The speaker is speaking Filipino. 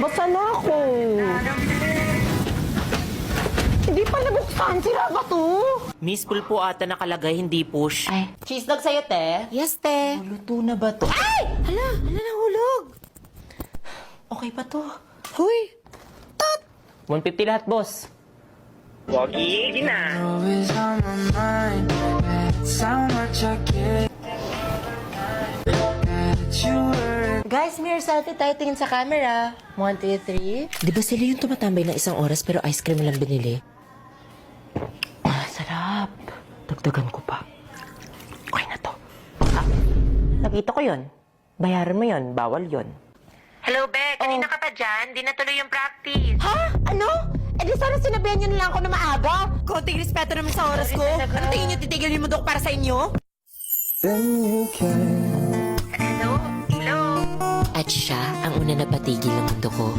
Basta na ako. Hindi pa nabuksan. Sira ba to? Miss Pool po ata nakalagay, hindi push. Ay, cheese dog sa'yo, te? Yes, te. Luto na ba to? Ay! Hala, nahulog. Okay pa to. Huy! 150 lahat, boss. Wagi, di na. Always on my mind. That's how much I care. That you were. Guys, mirror selfie tayo. Tingin sa camera. 1, 2, 3. Di ba sila yung tumatambay na isang oras pero ice cream lang binili? Ah, sarap. Dagdagan ko pa. Okay na to. Ah, nakita ko yun. Bayaran mo yun. Bawal yun. Hello, Beck. Kanina ka pa dyan? Di natuloy yung practice. Ha? Ano? Eh di sana sinabihan niyo na lang ako na maaga. Konting respeto naman sa oras ko. Ano tingin niyo titigil yung mundo ko para sa inyo? Then you came. Hello? Hello? At siya ang una na patigil ng mundo ko.